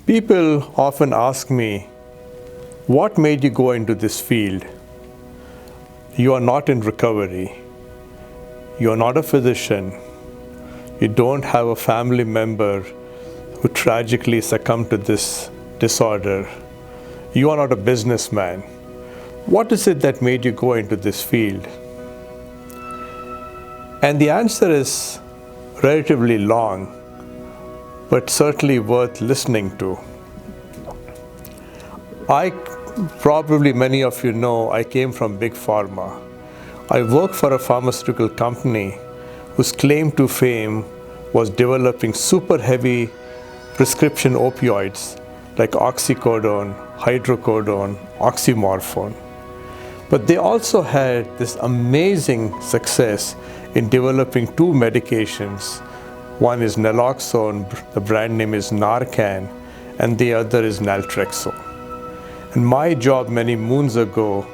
People often ask me, what made you go into this field? You are not in recovery. You are not a physician. You don't have a family member who tragically succumbed to this disorder. You are not a businessman. What is it that made you go into this field? And the answer is relatively long, but certainly worth listening to. Probably many of you know, I came from big pharma. I worked for a pharmaceutical company whose claim to fame was developing super heavy prescription opioids like oxycodone, hydrocodone, oxymorphone. But they also had this amazing success in developing two medications. One is naloxone, the brand name is Narcan, and the other is naltrexone. And my job many moons ago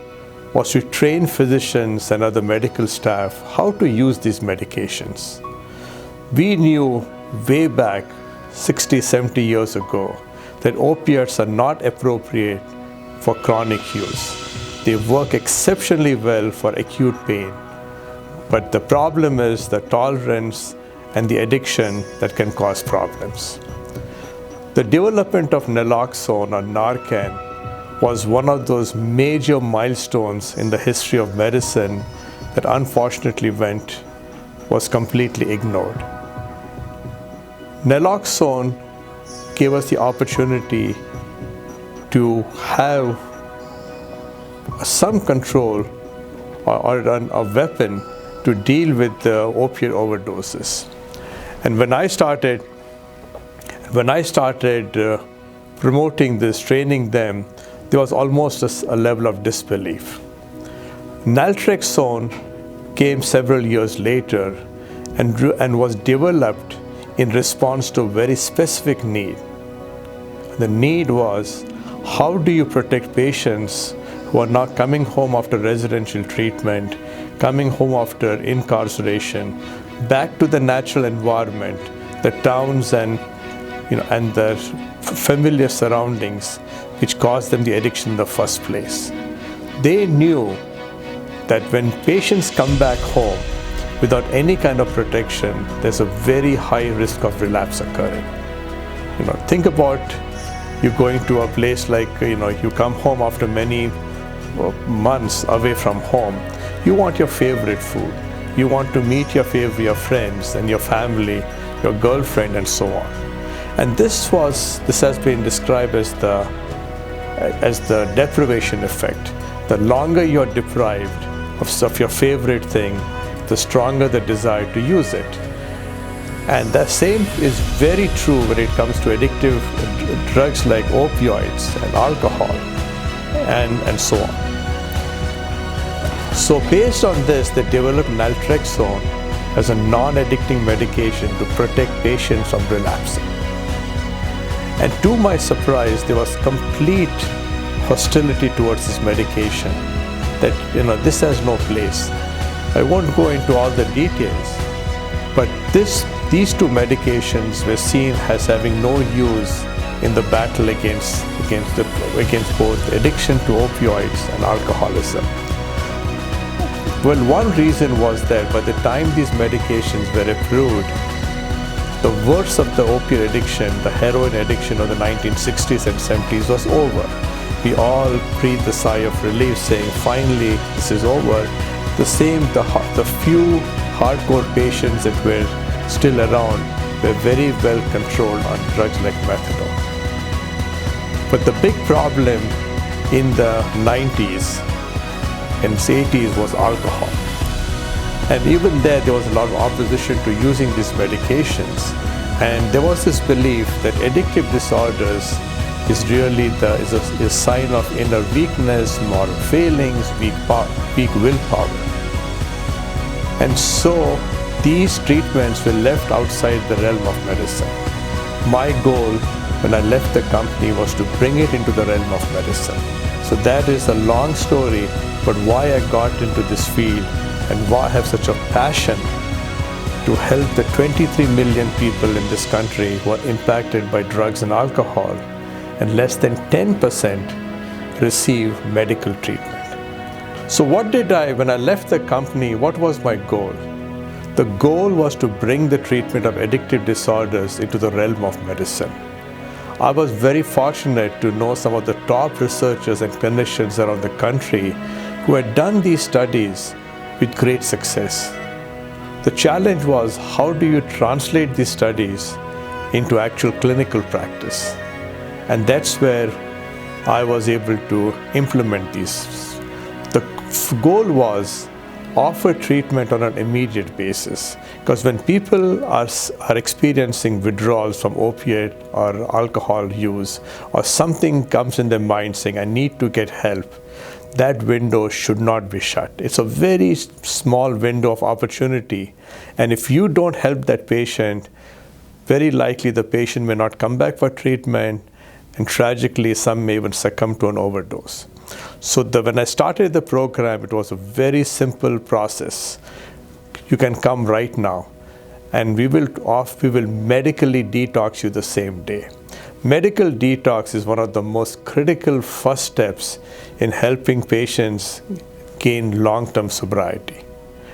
was to train physicians and other medical staff how to use these medications. We knew way back 60, 70 years ago that opiates are not appropriate for chronic use. They work exceptionally well for acute pain. But the problem is the tolerance and the addiction that can cause problems. The development of naloxone or Narcan was one of those major milestones in the history of medicine that unfortunately was completely ignored. Naloxone gave us the opportunity to have some control or a weapon to deal with the opiate overdoses. And when I started promoting this, training them, there was almost a level of disbelief. Naltrexone came several years later and was developed in response to a very specific need. The need was, how do you protect patients who are not coming home after residential treatment, coming home after incarceration, back to the natural environment, the towns and the familiar surroundings which caused them the addiction in the first place. They knew that when patients come back home without any kind of protection, there's a very high risk of relapse occurring. Think about you going to a place like, you come home after many months away from home. You want your favorite food. You want to meet your friends and your family, your girlfriend, and so on. And this has been described as the deprivation effect. The longer you're deprived of your favorite thing, the stronger the desire to use it. And the same is very true when it comes to addictive drugs like opioids and alcohol and so on. So based on this, they developed naltrexone as a non-addicting medication to protect patients from relapsing. And to my surprise, there was complete hostility towards this medication, that this has no place. I won't go into all the details, but these two medications were seen as having no use in the battle against both addiction to opioids and alcoholism. Well, one reason was that by the time these medications were approved, the worst of the opiate addiction, the heroin addiction of the 1960s and 70s was over. We all breathed a sigh of relief saying, finally, this is over. The few hardcore patients that were still around were very well controlled on drugs like methadone. But the big problem in the 90s and 80s was alcohol. And even there was a lot of opposition to using these medications. And there was this belief that addictive disorders is really a sign of inner weakness, moral failings, weak willpower. And so these treatments were left outside the realm of medicine. My goal when I left the company was to bring it into the realm of medicine. So that is a long story, but why I got into this field and why I have such a passion to help the 23 million people in this country who are impacted by drugs and alcohol and less than 10% receive medical treatment. So when I left the company, what was my goal? The goal was to bring the treatment of addictive disorders into the realm of medicine. I was very fortunate to know some of the top researchers and clinicians around the country who had done these studies with great success. The challenge was, how do you translate these studies into actual clinical practice? And that's where I was able to implement these. The goal was offer treatment on an immediate basis, because when people are experiencing withdrawals from opiate or alcohol use, or something comes in their mind saying, I need to get help, that window should not be shut. It's a very small window of opportunity, and if you don't help that patient, very likely the patient may not come back for treatment, and tragically some may even succumb to an overdose. So when I started the program, it was a very simple process. You can come right now, and we will medically detox you the same day. Medical detox is one of the most critical first steps in helping patients gain long-term sobriety.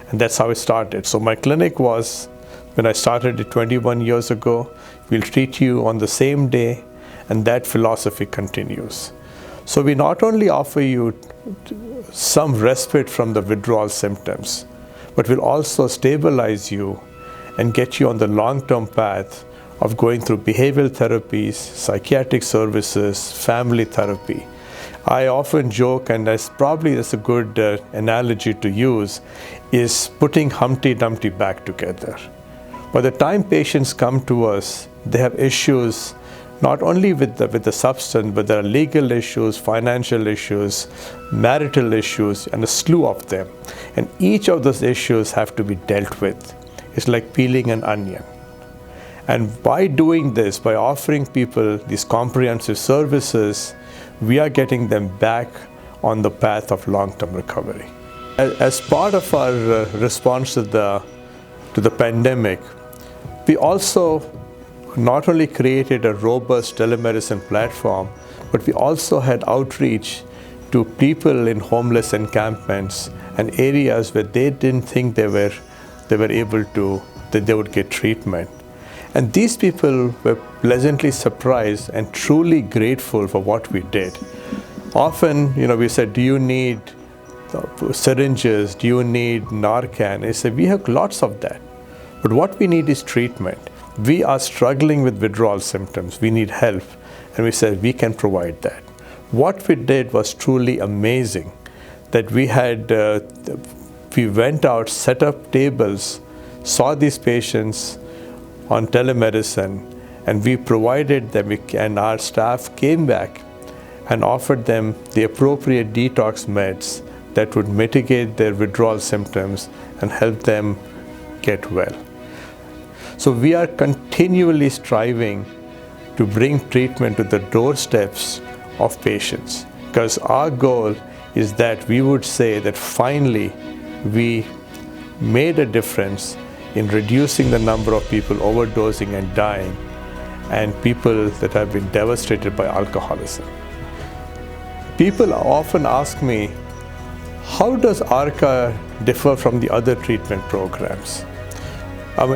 And that's how it started. So my clinic was, when I started it 21 years ago, we'll treat you on the same day, and that philosophy continues. So we not only offer you some respite from the withdrawal symptoms, but we'll also stabilize you and get you on the long-term path of going through behavioral therapies, psychiatric services, family therapy. I often joke, and that's a good analogy to use, is putting Humpty Dumpty back together. By the time patients come to us, they have issues not only with the substance, but there are legal issues, financial issues, marital issues, and a slew of them. And each of those issues have to be dealt with. It's like peeling an onion. And by doing this, by offering people these comprehensive services, we are getting them back on the path of long-term recovery. As part of our response to the pandemic, we also not only created a robust telemedicine platform, but we also had outreach to people in homeless encampments and areas where they didn't think they would get treatment. And these people were pleasantly surprised and truly grateful for what we did. Often, we said, do you need syringes? Do you need Narcan? They said, we have lots of that. But what we need is treatment. We are struggling with withdrawal symptoms. We need help. And we said, we can provide that. What we did was truly amazing. That we went out, set up tables, saw these patients on telemedicine, and we provided them, and our staff came back and offered them the appropriate detox meds that would mitigate their withdrawal symptoms and help them get well. So we are continually striving to bring treatment to the doorsteps of patients, because our goal is that we would say that finally we made a difference in reducing the number of people overdosing and dying, and people that have been devastated by alcoholism. People often ask me, how does ARCA differ from the other treatment programs?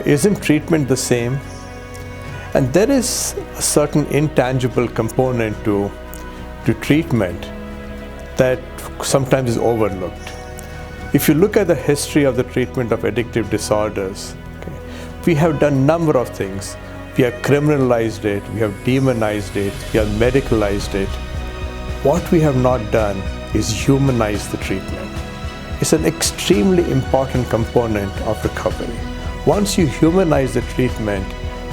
Isn't treatment the same? And there is a certain intangible component to treatment that sometimes is overlooked. If you look at the history of the treatment of addictive disorders, we have done a number of things. We have criminalized it, we have demonized it, we have medicalized it. What we have not done is humanize the treatment. It's an extremely important component of recovery. Once you humanize the treatment,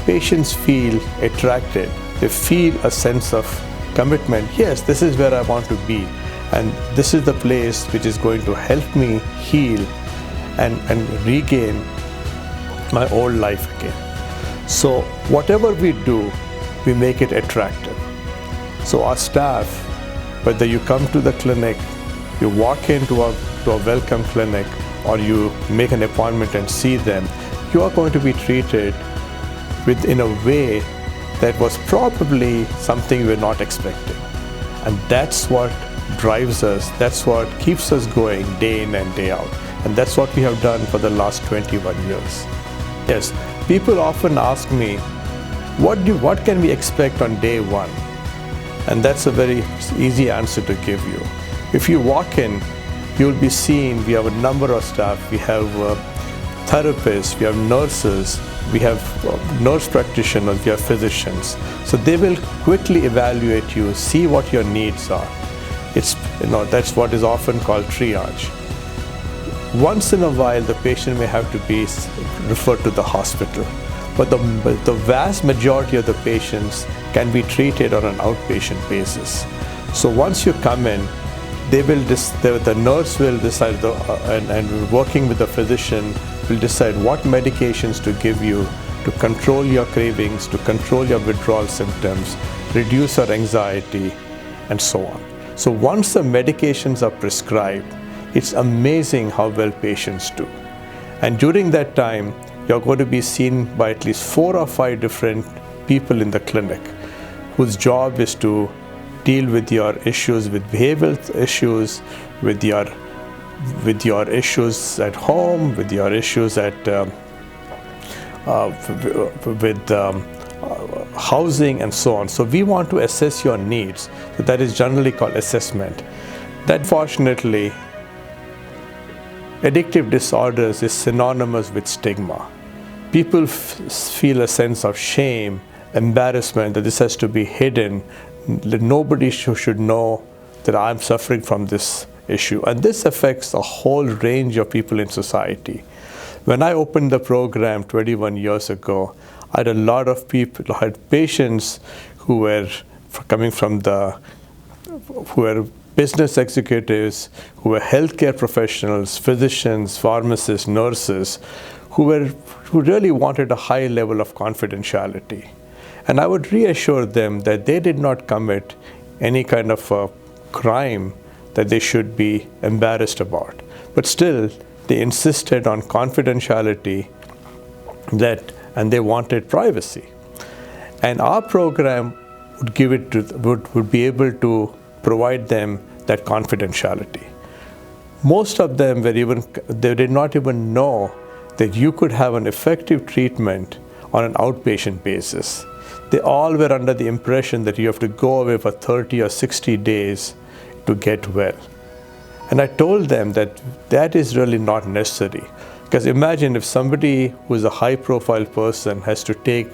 patients feel attracted. They feel a sense of commitment. Yes, this is where I want to be, and this is the place which is going to help me heal and regain my old life again. So whatever we do, we make it attractive. So our staff, whether you come to the clinic, you walk into a welcome clinic, or you make an appointment and see them, you are going to be treated in a way that was probably something we're not expecting. And that's what drives us, that's what keeps us going day in and day out. And that's what we have done for the last 21 years. Yes, people often ask me, what can we expect on day one? And that's a very easy answer to give you. If you walk in, you'll be seeing we have a number of staff. We have therapists, we have nurses, we have nurse practitioners, we have physicians. So they will quickly evaluate you, see what your needs are. That's what is often called triage. Once in a while, the patient may have to be referred to the hospital, but the vast majority of the patients can be treated on an outpatient basis. So once you come in, the nurse will decide, and working with the physician will decide what medications to give you to control your cravings, to control your withdrawal symptoms, reduce your anxiety, and so on. So once the medications are prescribed, it's amazing how well patients do. And during that time, you're going to be seen by at least 4 or 5 different people in the clinic whose job is to deal with your issues, with behavioral issues, with your issues at home, with your issues with housing and so on. So we want to assess your needs. So that is generally called assessment. That fortunately, addictive disorders is synonymous with stigma. People feel a sense of shame, embarrassment, that this has to be hidden, that nobody should know that I'm suffering from this issue. And this affects a whole range of people in society. When I opened the program 21 years ago, I had a lot of people, I had patients who were coming from who were business executives, who were healthcare professionals, physicians, pharmacists, nurses, who really wanted a high level of confidentiality. And I would reassure them that they did not commit any kind of a crime that they should be embarrassed about. But still, they insisted on confidentiality and they wanted privacy. And our program would be able to provide them that confidentiality. Most of them they did not even know that you could have an effective treatment on an outpatient basis. They all were under the impression that you have to go away for 30 or 60 days to get well. And I told them that is really not necessary. Because imagine if somebody who is a high-profile person has to take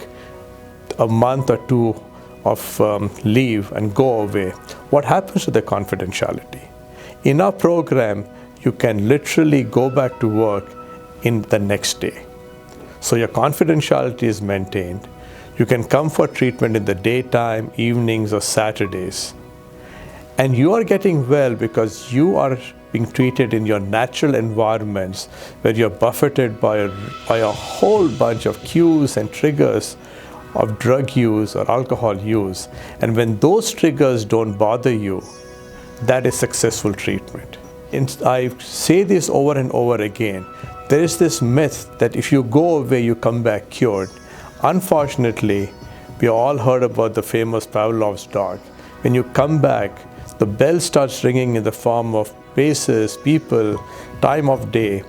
a month or 2 of leave and go away, what happens to the confidentiality? In our program, you can literally go back to work in the next day. So your confidentiality is maintained. You can come for treatment in the daytime, evenings, or Saturdays. And you are getting well because you are being treated in your natural environments where you're buffeted by a whole bunch of cues and triggers of drug use or alcohol use. And when those triggers don't bother you, that is successful treatment. And I say this over and over again. There is this myth that if you go away, you come back cured. Unfortunately, we all heard about the famous Pavlov's dog. When you come back, the bell starts ringing in the form of places, people, time of day,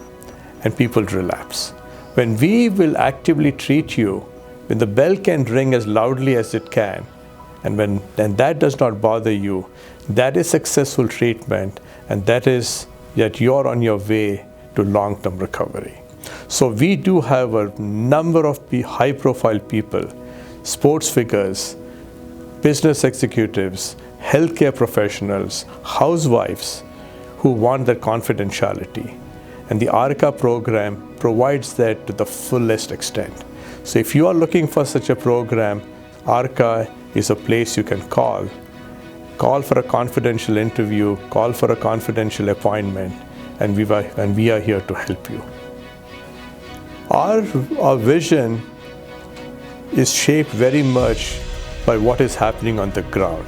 and people relapse. When we will actively treat you, when the bell can ring as loudly as it can, and that does not bother you, that is successful treatment, and that is that you're on your way to long-term recovery. So we do have a number of high-profile people, sports figures, business executives, healthcare professionals, housewives who want that confidentiality. And the ARCA program provides that to the fullest extent. So if you are looking for such a program, ARCA is a place you can call. Call for a confidential interview, call for a confidential appointment, and we are here to help you. Our vision is shaped very much by what is happening on the ground.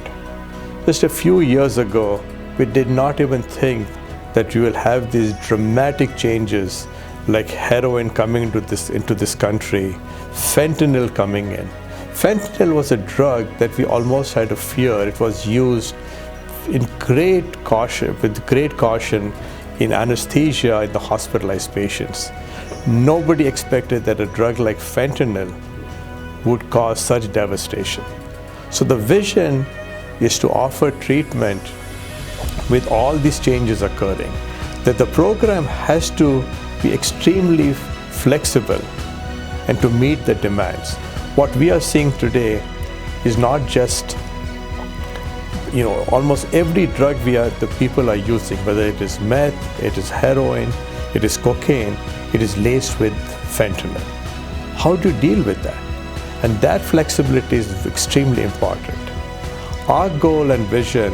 Just a few years ago, we did not even think that we will have these dramatic changes like heroin coming into this country, fentanyl coming in. Fentanyl was a drug that we almost had to fear. It was used in great caution, with great caution in anesthesia in the hospitalized patients. Nobody expected that a drug like fentanyl would cause such devastation. So the vision is to offer treatment with all these changes occurring, that the program has to be extremely flexible and to meet the demands. What we are seeing today is not just, almost every drug the people are using, whether it is meth, it is heroin, it is cocaine, it is laced with fentanyl. How do you deal with that? And that flexibility is extremely important. Our goal and vision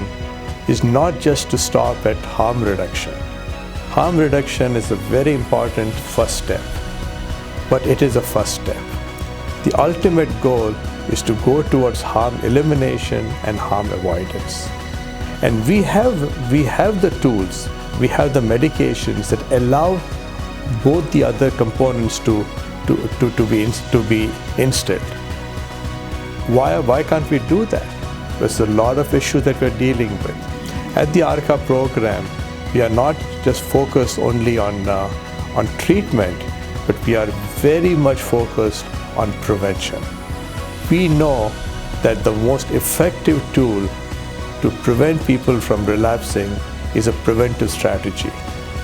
is not just to stop at harm reduction. Harm reduction is a very important first step, but it is a first step. The ultimate goal is to go towards harm elimination and harm avoidance. And we have the tools, we have the medications that allow both the other components to be instilled. Why can't we do that? There's a lot of issues that we're dealing with. At the ARCA program, we are not just focused only on treatment, but we are very much focused on prevention. We know that the most effective tool to prevent people from relapsing is a preventive strategy.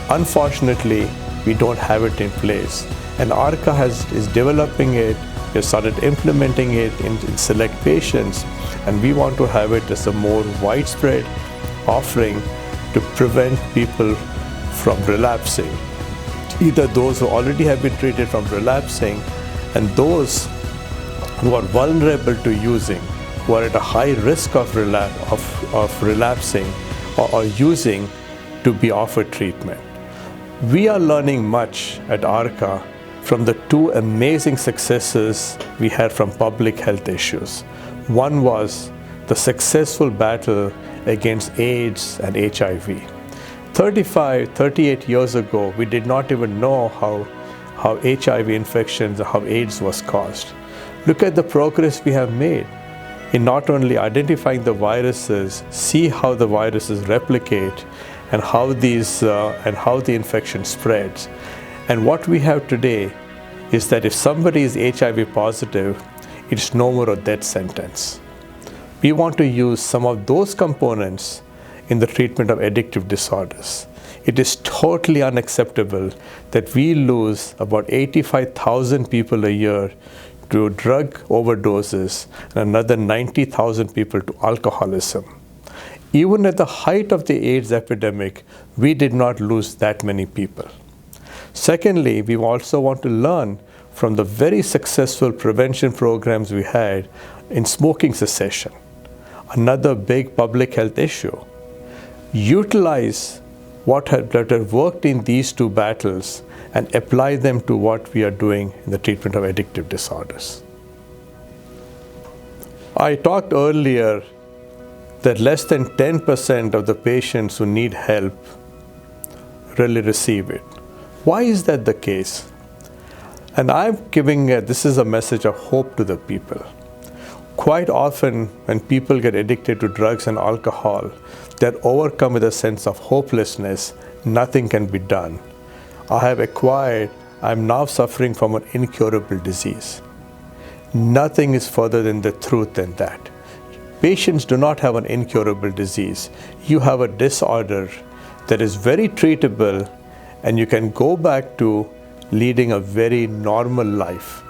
Unfortunately, we don't have it in place, and ARCA is developing it. We have started implementing it in select patients, and we want to have it as a more widespread offering to prevent people from relapsing. Either those who already have been treated from relapsing, and those who are vulnerable to using, who are at a high risk of relapsing or using, to be offered treatment. We are learning much at ARCA from the two amazing successes we had from public health issues. One was the successful battle against AIDS and HIV. 38 years ago, we did not even know how HIV infections, how AIDS was caused. Look at the progress we have made in not only identifying the viruses, see how the viruses replicate, and how the infection spreads. And what we have today is that if somebody is HIV positive, it's no more a death sentence. We want to use some of those components in the treatment of addictive disorders. It is totally unacceptable that we lose about 85,000 people a year to drug overdoses and another 90,000 people to alcoholism. Even at the height of the AIDS epidemic, we did not lose that many people. Secondly, we also want to learn from the very successful prevention programs we had in smoking cessation, another big public health issue. Utilize what had worked in these two battles and apply them to what we are doing in the treatment of addictive disorders. I talked earlier that less than 10% of the patients who need help really receive it. Why is that the case? And I'm giving this is a message of hope to the people. Quite often, when people get addicted to drugs and alcohol, they're overcome with a sense of hopelessness. Nothing can be done. I'm now suffering from an incurable disease. Nothing is further than the truth than that. Patients do not have an incurable disease. You have a disorder that is very treatable, and you can go back to leading a very normal life.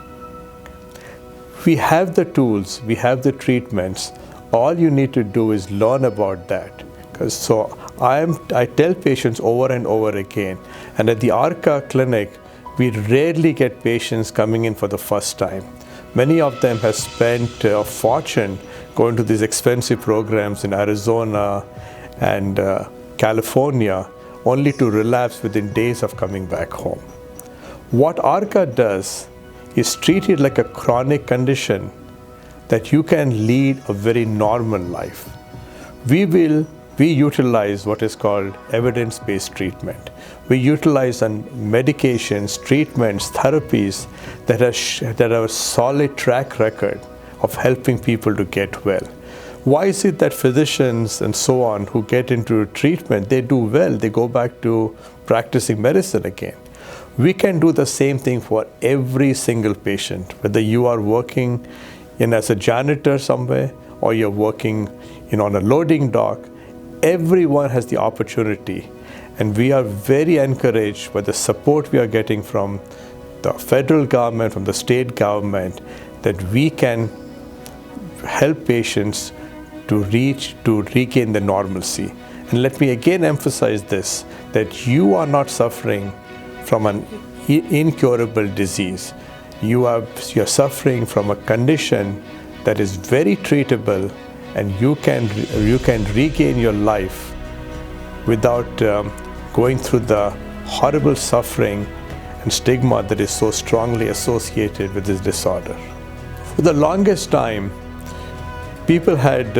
We have the tools, we have the treatments. All you need to do is learn about that. So I tell patients over and over again, and at the ARCA clinic, we rarely get patients coming in for the first time. Many of them have spent a fortune going to these expensive programs in Arizona and California, only to relapse within days of coming back home. What ARCA does is treat it like a chronic condition that you can lead a very normal life. We utilize what is called evidence-based treatment. We utilize medications, treatments, therapies that have a solid track record of helping people to get well. Why is it that physicians and so on who get into treatment, they do well, they go back to practicing medicine again? We can do the same thing for every single patient, whether you are working as a janitor somewhere or you're working on a loading dock. Everyone has the opportunity, and we are very encouraged by the support we are getting from the federal government, from the state government, that we can help patients to regain the normalcy. And let me again emphasize this, that you are not suffering from an incurable disease. You're suffering from a condition that is very treatable, and you can regain your life without going through the horrible suffering and stigma that is so strongly associated with this disorder. For the longest time, people had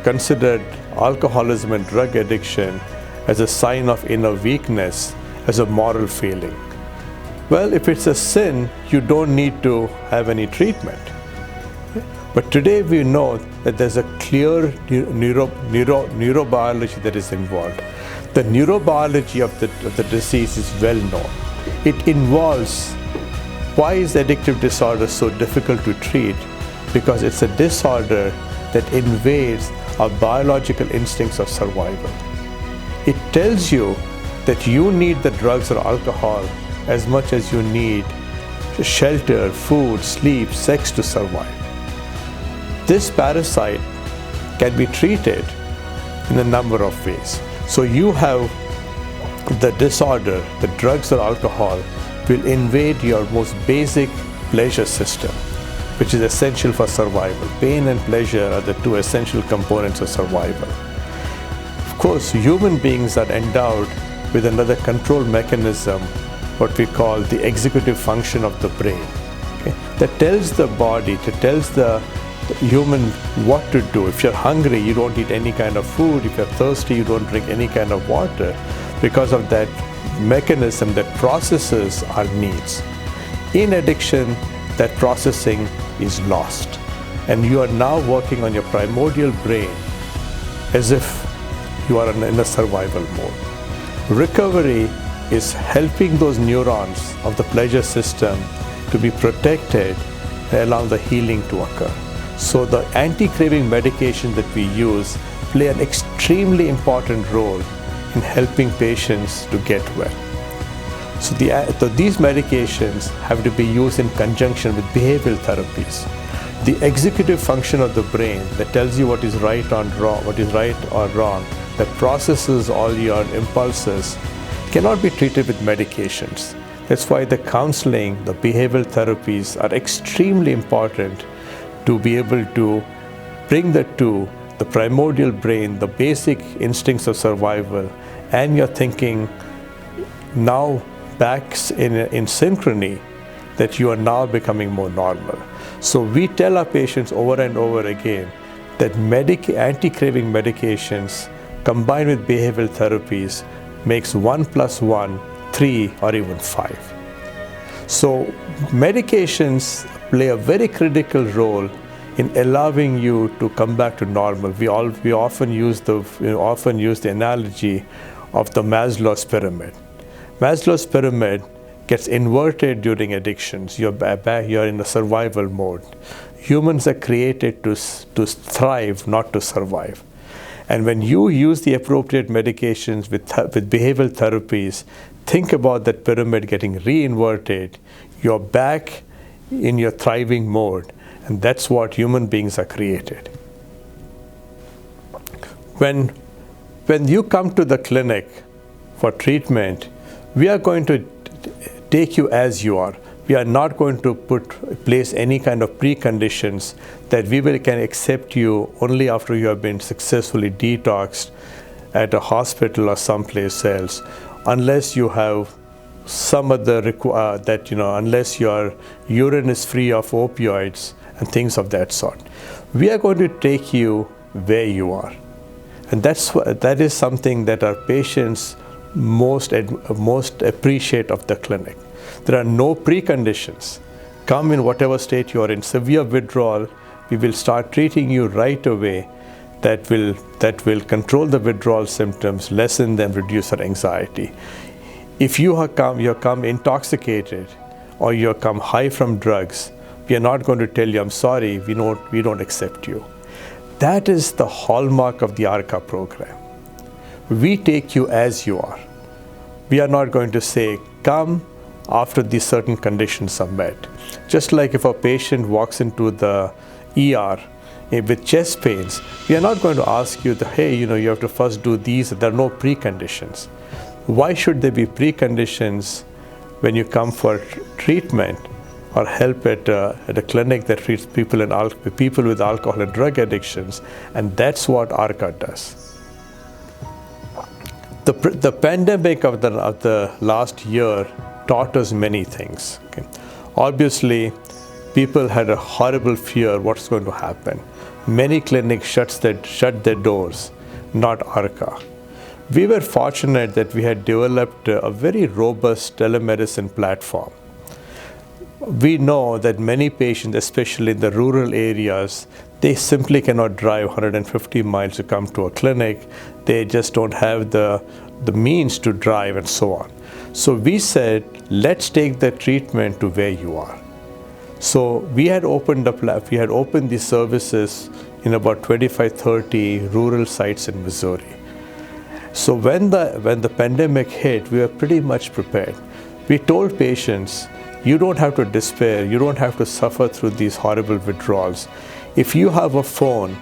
considered alcoholism and drug addiction as a sign of inner weakness, as a moral failing. Well, if it's a sin, you don't need to have any treatment. But today we know that there's a clear neurobiology that is involved. The neurobiology of the disease is well known. It involves, why is addictive disorder so difficult to treat? Because it's a disorder that invades our biological instincts of survival. It tells you that you need the drugs or alcohol as much as you need shelter, food, sleep, sex to survive. This parasite can be treated in a number of ways. So you have the disorder, the drugs or alcohol will invade your most basic pleasure system, which is essential for survival. Pain and pleasure are the two essential components of survival. Of course, human beings are endowed with another control mechanism, what we call the executive function of the brain, okay? That tells the body, that tells the human what to do. If you're hungry, you don't eat any kind of food. If you're thirsty, you don't drink any kind of water, because of that mechanism that processes our needs. In addiction, that processing is lost, and you are now working on your primordial brain as if you are in a survival mode. Recovery is helping those neurons of the pleasure system to be protected and allow the healing to occur. So the anti-craving medication that we use play an extremely important role in helping patients to get well. So these medications have to be used in conjunction with behavioral therapies. The executive function of the brain that tells you what is right or wrong, that processes all your impulses, cannot be treated with medications. That's why the counseling, the behavioral therapies are extremely important to be able to bring the two, the primordial brain, the basic instincts of survival, and your thinking now back in synchrony, that you are now becoming more normal. So we tell our patients over and over again that anti-craving medications combined with behavioral therapies makes 1 + 1 3 or even 5. So medications play a very critical role in allowing you to come back to normal. We often use the analogy of the Maslow's pyramid. Maslow's pyramid gets inverted during addictions. You're in a survival mode. Humans are created to thrive, not to survive. And when you use the appropriate medications with behavioral therapies, think about that pyramid getting re-inverted. You're back in your thriving mode, and that's what human beings are created. When you come to the clinic for treatment, we are going to take you as you are. We are not going to place any kind of preconditions that can accept you only after you have been successfully detoxed at a hospital or someplace else, unless you have some other unless your urine is free of opioids and things of that sort. We are going to take you where you are, and that is something that our patients most appreciate of the clinic. There are no preconditions. Come in whatever state you are in, severe withdrawal, we will start treating you right away. That will control the withdrawal symptoms, lessen them, reduce our anxiety. If you come intoxicated or you come high from drugs, we are not going to tell you, I'm sorry, we don't accept you. That is the hallmark of the ARCA program. We take you as you are. We are not going to say, come after these certain conditions are met. Just like if a patient walks into the ER with chest pains, we are not going to ask you, hey, you have to first do these. There are no preconditions. Why should there be preconditions when you come for treatment or help at a clinic that treats people with alcohol and drug addictions? And that's what ARCA does. The pandemic of the last year taught us many things. Okay? Obviously, people had a horrible fear what's going to happen. Many clinics shut their doors, not ARCA. We were fortunate that we had developed a very robust telemedicine platform. We know that many patients, especially in the rural areas, they simply cannot drive 150 miles to come to a clinic. They just don't have the means to drive and so on. So we said, let's take the treatment to where you are. So we had opened these services in about 25-30 rural sites in Missouri. So when the pandemic hit, we were pretty much prepared. We told patients, you don't have to despair, you don't have to suffer through these horrible withdrawals. If you have a phone,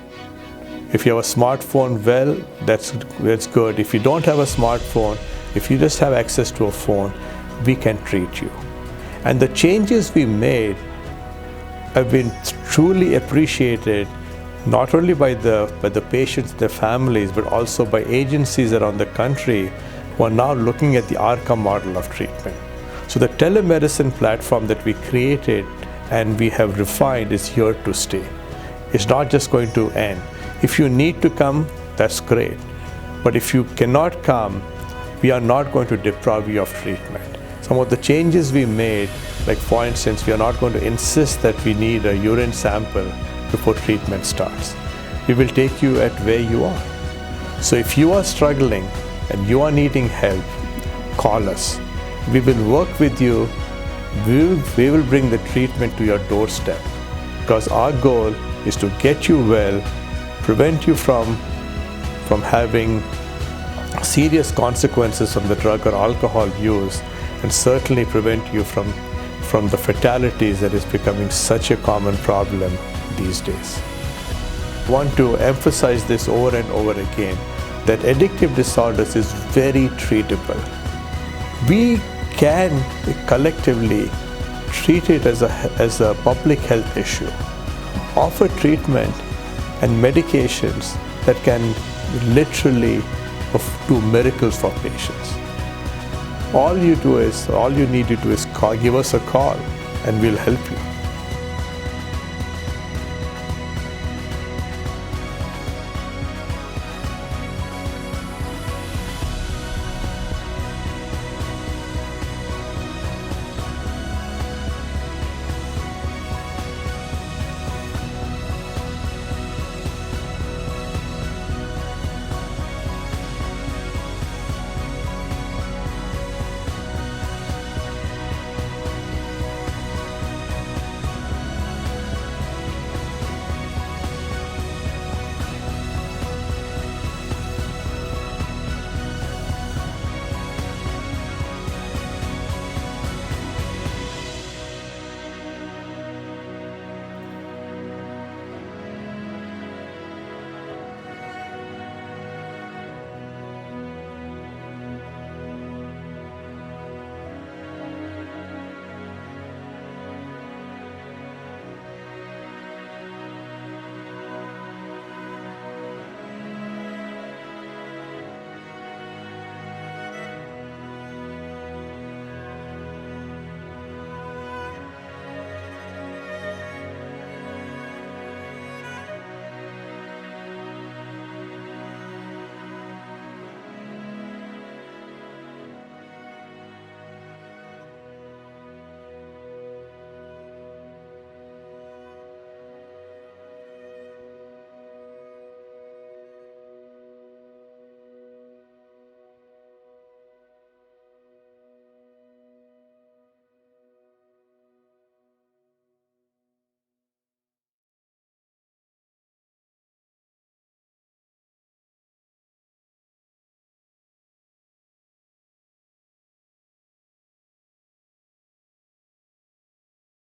if you have a smartphone, well, that's good. If you don't have a smartphone, if you just have access to a phone, we can treat you. And the changes we made have been truly appreciated, not only by the patients, their families, but also by agencies around the country who are now looking at the ARCA model of treatment. So the telemedicine platform that we created and we have refined is here to stay. It's not just going to end. If you need to come, that's great. But if you cannot come, we are not going to deprive you of treatment. Some of the changes we made, like for instance, we are not going to insist that we need a urine sample before treatment starts. We will take you at where you are. So if you are struggling and you are needing help, call us. We will work with you. We will bring the treatment to your doorstep, because our goal is to get you well, prevent you from having serious consequences from the drug or alcohol use, and certainly prevent you from the fatalities that is becoming such a common problem these days. I want to emphasize this over and over again, that addictive disorders is very treatable. We can collectively treat it as a public health issue, offer treatment and medications that can literally do miracles for patients. All you need to do is give us a call and we'll help you.